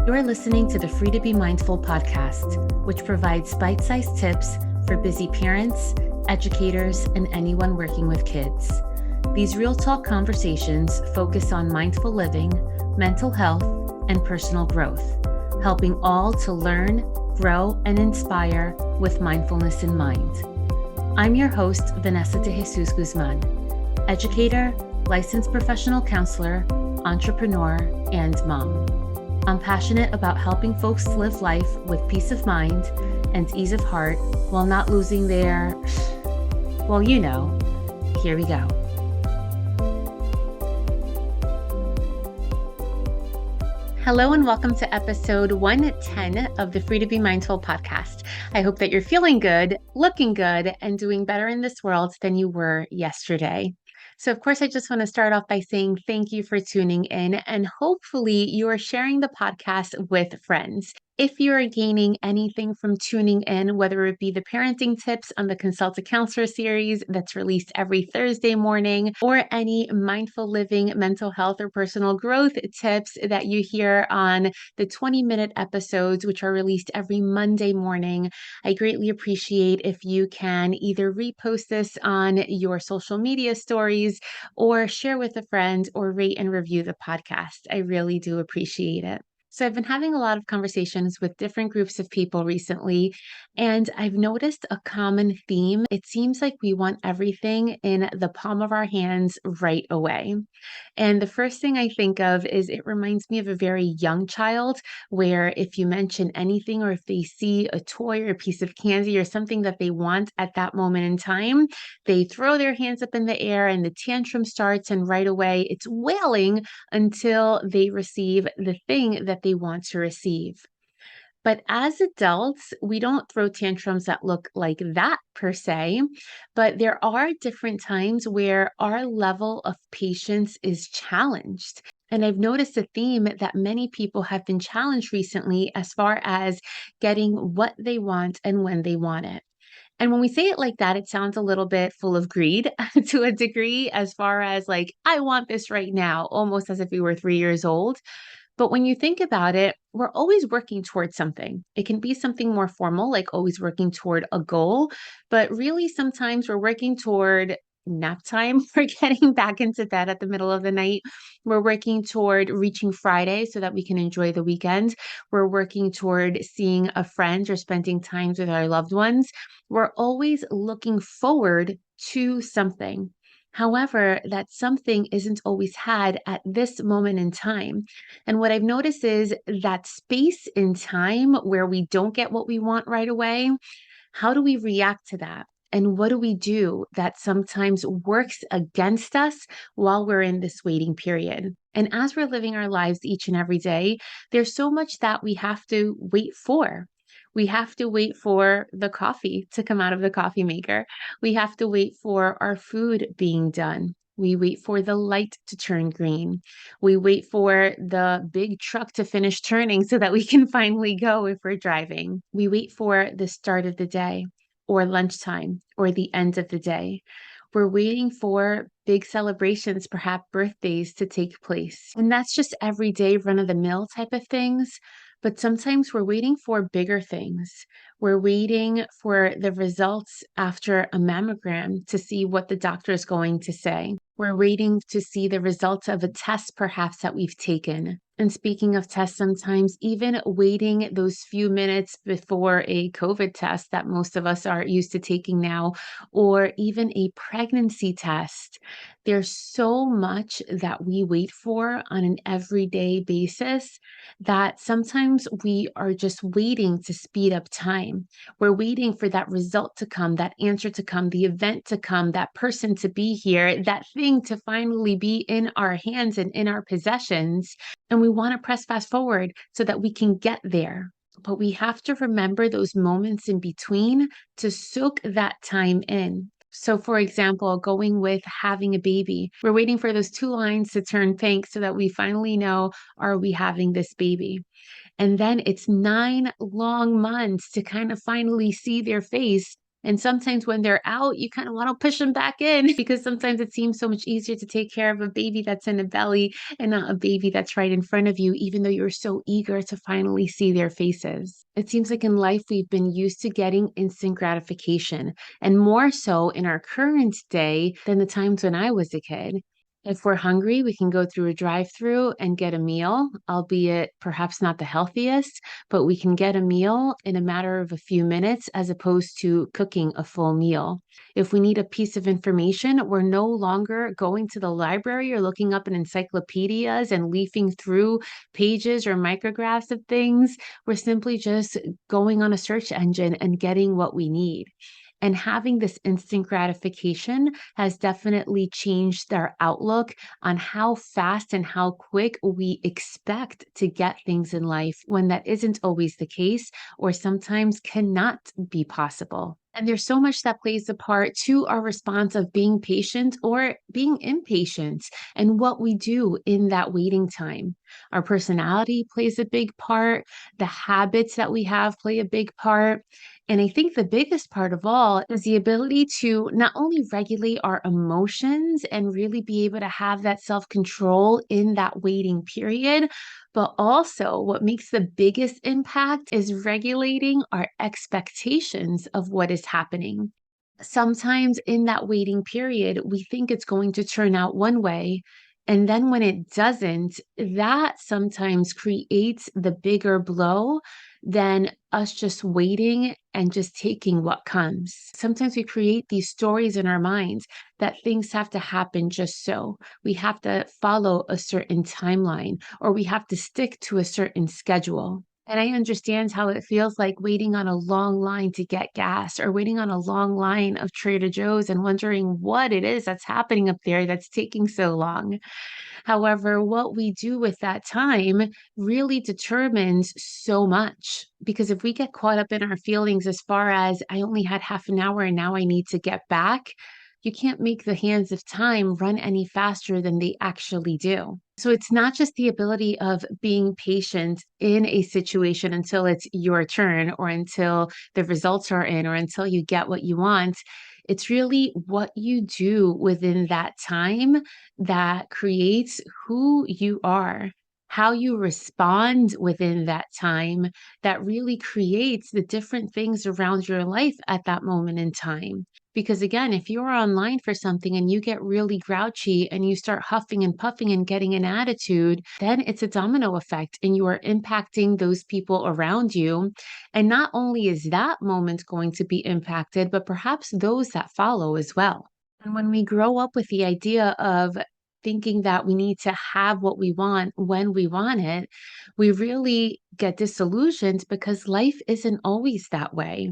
You're listening to the Free to Be Mindful podcast, which provides bite-sized tips for busy parents, educators, and anyone working with kids. These real talk conversations focus on mindful living, mental health, and personal growth, helping all to learn, grow, and inspire with mindfulness in mind. I'm your host, Vanessa de Jesus Guzman, educator, licensed professional counselor, entrepreneur, and mom. I'm passionate about helping folks live life with peace of mind and ease of heart while not losing their, well, you know, here we go. Hello and welcome to episode 110 of the Free to Be Mindful podcast. I hope that you're feeling good, looking good, and doing better in this world than you were yesterday. So, of course, I just want to start off by saying thank you for tuning in, and hopefully you are sharing the podcast with friends. If you are gaining anything from tuning in, whether it be the parenting tips on the Consult a Counselor series that's released every Thursday morning, or any mindful living, mental health, or personal growth tips that you hear on the 20-minute episodes, which are released every Monday morning, I greatly appreciate if you can either repost this on your social media stories or share with a friend or rate and review the podcast. I really do appreciate it. So I've been having a lot of conversations with different groups of people recently, and I've noticed a common theme. It seems like we want everything in the palm of our hands right away. And the first thing I think of is it reminds me of a very young child where if you mention anything or if they see a toy or a piece of candy or something that they want at that moment in time, they throw their hands up in the air and the tantrum starts, and right away it's wailing until they receive the thing that they want to receive. But as adults, we don't throw tantrums that look like that per se, but there are different times where our level of patience is challenged. And I've noticed a theme that many people have been challenged recently as far as getting what they want and when they want it. And when we say it like that, it sounds a little bit full of greed to a degree, as far as like, I want this right now, almost as if we were 3 years old. But when you think about it, we're always working towards something. It can be something more formal, like always working toward a goal, but really sometimes we're working toward nap time. We're getting back into bed at the middle of the night. We're working toward reaching Friday so that we can enjoy the weekend. We're working toward seeing a friend or spending time with our loved ones. We're always looking forward to something. However, that something isn't always had at this moment in time. And what I've noticed is that space in time where we don't get what we want right away, how do we react to that? And what do we do that sometimes works against us while we're in this waiting period? And as we're living our lives each and every day, there's so much that we have to wait for. We have to wait for the coffee to come out of the coffee maker. We have to wait for our food being done. We wait for the light to turn green. We wait for the big truck to finish turning so that we can finally go if we're driving. We wait for the start of the day or lunchtime or the end of the day. We're waiting for big celebrations, perhaps birthdays, to take place. And that's just everyday run-of-the-mill type of things. But sometimes we're waiting for bigger things. We're waiting for the results after a mammogram to see what the doctor is going to say. We're waiting to see the results of a test perhaps that we've taken. And speaking of tests, sometimes even waiting those few minutes before a COVID test that most of us are used to taking now, or even a pregnancy test. There's so much that we wait for on an everyday basis that sometimes we are just waiting to speed up time. We're waiting for that result to come, that answer to come, the event to come, that person to be here, that thing to finally be in our hands and in our possessions. And we want to press fast forward so that we can get there. But we have to remember those moments in between to soak that time in. So for example, going with having a baby, we're waiting for those 2 lines to turn pink so that we finally know, are we having this baby? And then it's 9 long months to kind of finally see their face And sometimes when they're out, you kind of want to push them back in because sometimes it seems so much easier to take care of a baby that's in a belly and not a baby that's right in front of you, even though you're so eager to finally see their faces. It seems like in life we've been used to getting instant gratification, and more so in our current day than the times when I was a kid. If we're hungry, we can go through a drive-through and get a meal, albeit perhaps not the healthiest, but we can get a meal in a matter of a few minutes as opposed to cooking a full meal. If we need a piece of information, we're no longer going to the library or looking up in encyclopedias and leafing through pages or micrographs of things. We're simply just going on a search engine and getting what we need. And having this instant gratification has definitely changed our outlook on how fast and how quick we expect to get things in life when that isn't always the case or sometimes cannot be possible. And there's so much that plays a part to our response of being patient or being impatient and what we do in that waiting time. Our personality plays a big part. The habits that we have play a big part. And I think the biggest part of all is the ability to not only regulate our emotions and really be able to have that self control in that waiting period, but also what makes the biggest impact is regulating our expectations of what is happening. Sometimes in that waiting period, we think it's going to turn out one way. And then when it doesn't, that sometimes creates the bigger blow than us just waiting and just taking what comes. Sometimes we create these stories in our minds that things have to happen just so. We have to follow a certain timeline or we have to stick to a certain schedule. And I understand how it feels like waiting on a long line to get gas or waiting on a long line of Trader Joe's and wondering what it is that's happening up there that's taking so long. However, what we do with that time really determines so much. Because if we get caught up in our feelings as far as I only had half an hour and now I need to get back, you can't make the hands of time run any faster than they actually do. So it's not just the ability of being patient in a situation until it's your turn or until the results are in or until you get what you want. It's really what you do within that time that creates who you are, how you respond within that time that really creates the different things around your life at that moment in time. Because again, if you're online for something and you get really grouchy and you start huffing and puffing and getting an attitude, then it's a domino effect and you are impacting those people around you. And not only is that moment going to be impacted, but perhaps those that follow as well. And when we grow up with the idea of thinking that we need to have what we want when we want it, we really get disillusioned because life isn't always that way.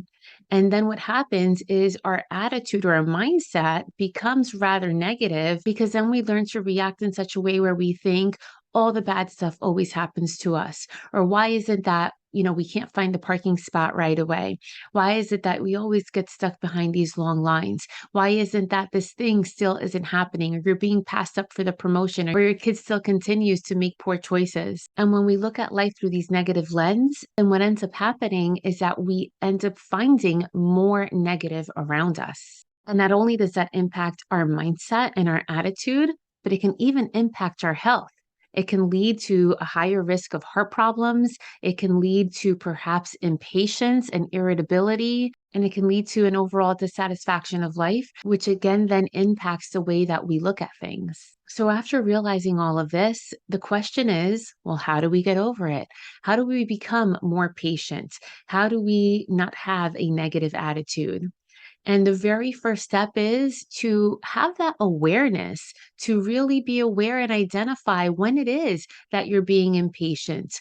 And then what happens is our attitude or our mindset becomes rather negative because then we learn to react in such a way where we think all the bad stuff always happens to us. Or why is it that, we can't find the parking spot right away? Why is it that we always get stuck behind these long lines? Why isn't that this thing still isn't happening, or you're being passed up for the promotion, or your kid still continues to make poor choices? And when we look at life through these negative lens, then what ends up happening is that we end up finding more negative around us. And not only does that impact our mindset and our attitude, but it can even impact our health. It can lead to a higher risk of heart problems. It can lead to perhaps impatience and irritability, and it can lead to an overall dissatisfaction of life, which again then impacts the way that we look at things. So, after realizing all of this, the question is, well, how do we get over it? How do we become more patient? How do we not have a negative attitude? And the very first step is to have that awareness, to really be aware and identify when it is that you're being impatient.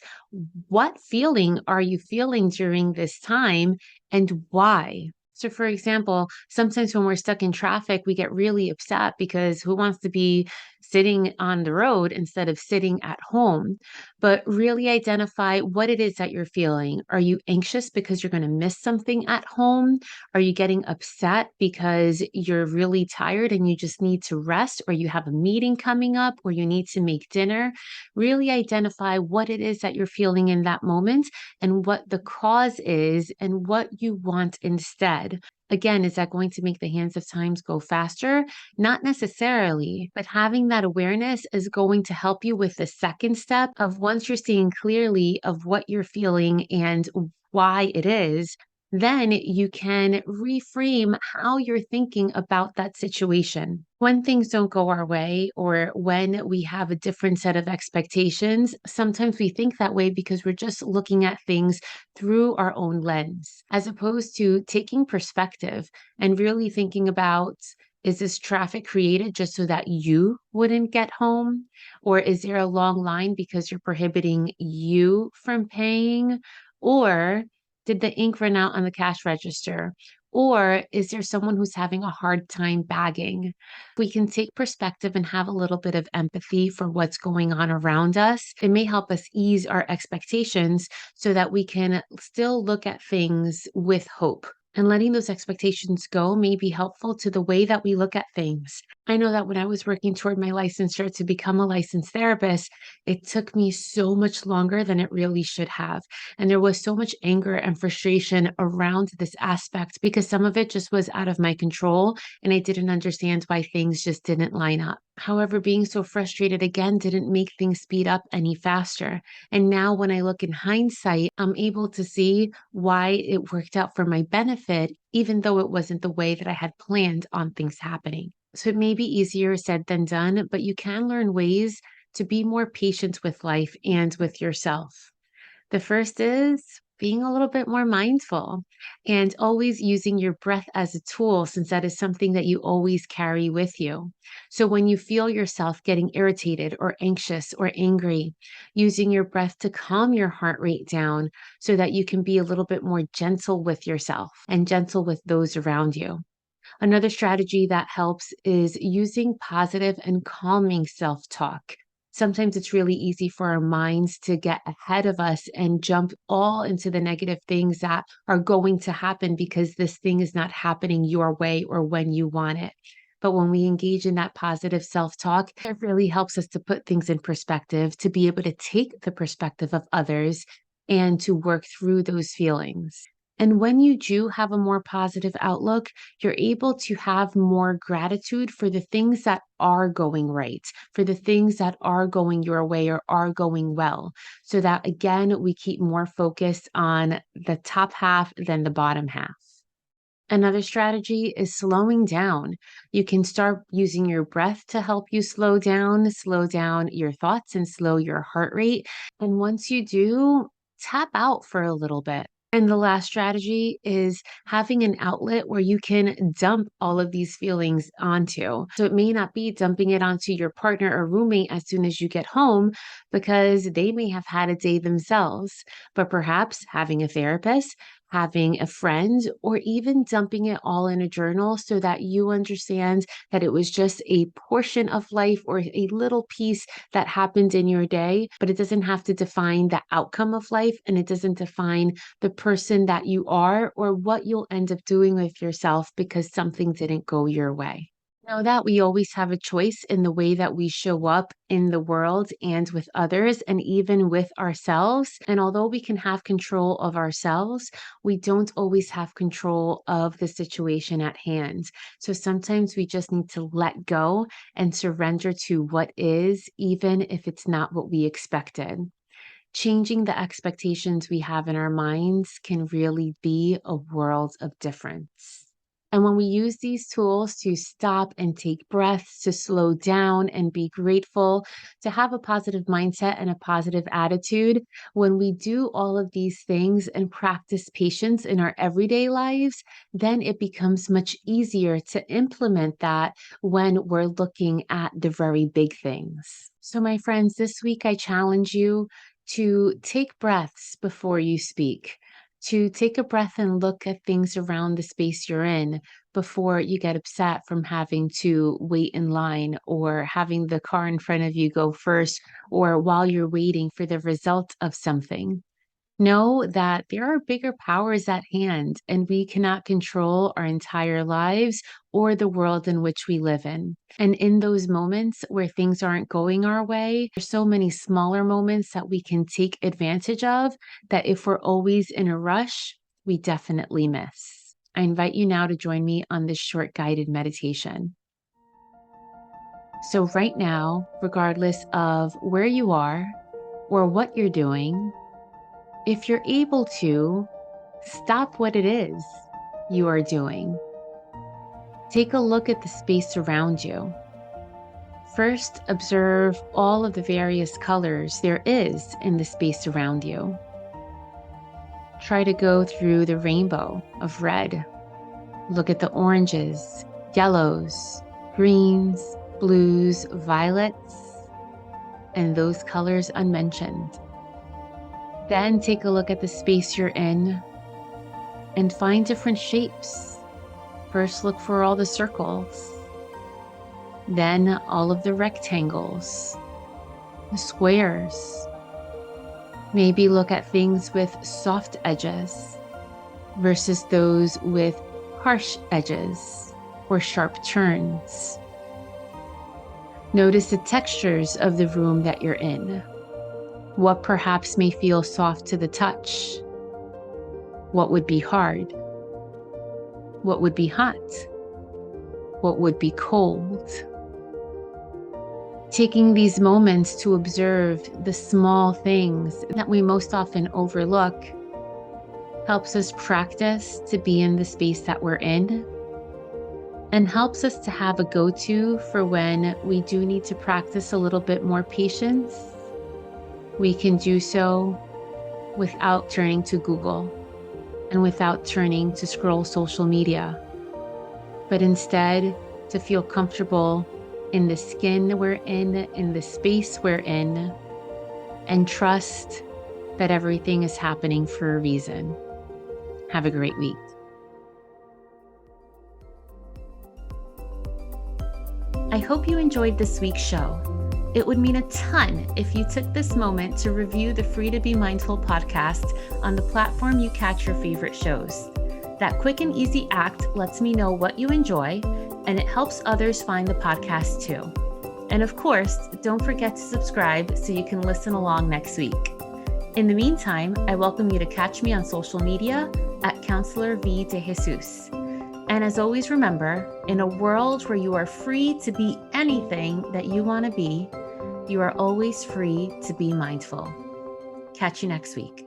What feeling are you feeling during this time and why? So, for example, sometimes when we're stuck in traffic, we get really upset because who wants to be sitting on the road instead of sitting at home? But really identify what it is that you're feeling. Are you anxious because you're going to miss something at home? Are you getting upset because you're really tired and you just need to rest, or you have a meeting coming up, or you need to make dinner? Really identify what it is that you're feeling in that moment and what the cause is and what you want instead. Again, is that going to make the hands of times go faster? Not necessarily, but having that awareness is going to help you with the second step of once you're seeing clearly of what you're feeling and why it is, then you can reframe how you're thinking about that situation. When things don't go our way or when we have a different set of expectations, sometimes we think that way because we're just looking at things through our own lens, as opposed to taking perspective and really thinking about, is this traffic created just so that you wouldn't get home? Or is there a long line because you're prohibiting you from paying? Or did the ink run out on the cash register? Or is there someone who's having a hard time bagging? We can take perspective and have a little bit of empathy for what's going on around us. It may help us ease our expectations so that we can still look at things with hope. And letting those expectations go may be helpful to the way that we look at things. I know that when I was working toward my licensure to become a licensed therapist, it took me so much longer than it really should have. And there was so much anger and frustration around this aspect because some of it just was out of my control and I didn't understand why things just didn't line up. However, being so frustrated again didn't make things speed up any faster. And now, when I look in hindsight, I'm able to see why it worked out for my benefit, even though it wasn't the way that I had planned on things happening. So it may be easier said than done, but you can learn ways to be more patient with life and with yourself. The first is being a little bit more mindful and always using your breath as a tool, since that is something that you always carry with you. So when you feel yourself getting irritated or anxious or angry, using your breath to calm your heart rate down so that you can be a little bit more gentle with yourself and gentle with those around you. Another strategy that helps is using positive and calming self talk. Sometimes it's really easy for our minds to get ahead of us and jump all into the negative things that are going to happen because this thing is not happening your way or when you want it. But when we engage in that positive self talk, it really helps us to put things in perspective, to be able to take the perspective of others and to work through those feelings. And when you do have a more positive outlook, you're able to have more gratitude for the things that are going right, for the things that are going your way or are going well. So that again, we keep more focused on the top half than the bottom half. Another strategy is slowing down. You can start using your breath to help you slow down your thoughts and slow your heart rate. And once you do, tap out for a little bit. And the last strategy is having an outlet where you can dump all of these feelings onto. So it may not be dumping it onto your partner or roommate as soon as you get home because they may have had a day themselves, but perhaps having a therapist, having a friend, or even dumping it all in a journal so that you understand that it was just a portion of life or a little piece that happened in your day, but it doesn't have to define the outcome of life and it doesn't define the person that you are or what you'll end up doing with yourself because something didn't go your way. Know that we always have a choice in the way that we show up in the world and with others and even with ourselves. And although we can have control of ourselves, we don't always have control of the situation at hand. So sometimes we just need to let go and surrender to what is, even if it's not what we expected. Changing the expectations we have in our minds can really be a world of difference. And when we use these tools to stop and take breaths, to slow down and be grateful, to have a positive mindset and a positive attitude, when we do all of these things and practice patience in our everyday lives, then it becomes much easier to implement that when we're looking at the very big things. So, my friends, this week I challenge you to take breaths before you speak, to take a breath and look at things around the space you're in before you get upset from having to wait in line or having the car in front of you go first or while you're waiting for the result of something. Know that there are bigger powers at hand, and we cannot control our entire lives or the world in which we live in. And in those moments where things aren't going our way, there's so many smaller moments that we can take advantage of that if we're always in a rush, we definitely miss. I invite you now to join me on this short guided meditation. So right now, regardless of where you are or what you're doing, if you're able to, stop what it is you are doing. Take a look at the space around you. First, observe all of the various colors there is in the space around you. Try to go through the rainbow of red. Look at the oranges, yellows, greens, blues, violets, and those colors unmentioned. Then take a look at the space you're in and find different shapes. First, look for all the circles, then all of the rectangles, the squares. Maybe look at things with soft edges versus those with harsh edges or sharp turns. Notice the textures of the room that you're in. What perhaps may feel soft to the touch? What would be hard? What would be hot? What would be cold? Taking these moments to observe the small things that we most often overlook helps us practice to be in the space that we're in and helps us to have a go-to for when we do need to practice a little bit more patience. We can do so without turning to Google and without turning to scroll social media, but instead to feel comfortable in the skin we're in the space we're in, and trust that everything is happening for a reason. Have a great week. I hope you enjoyed this week's show. It would mean a ton if you took this moment to review the Free to Be Mindful podcast on the platform you catch your favorite shows. That quick and easy act lets me know what you enjoy, and it helps others find the podcast too. And of course, don't forget to subscribe so you can listen along next week. In the meantime, I welcome you to catch me on social media at Counselor V de Jesus. And as always, remember, in a world where you are free to be anything that you want to be, you are always free to be mindful. Catch you next week.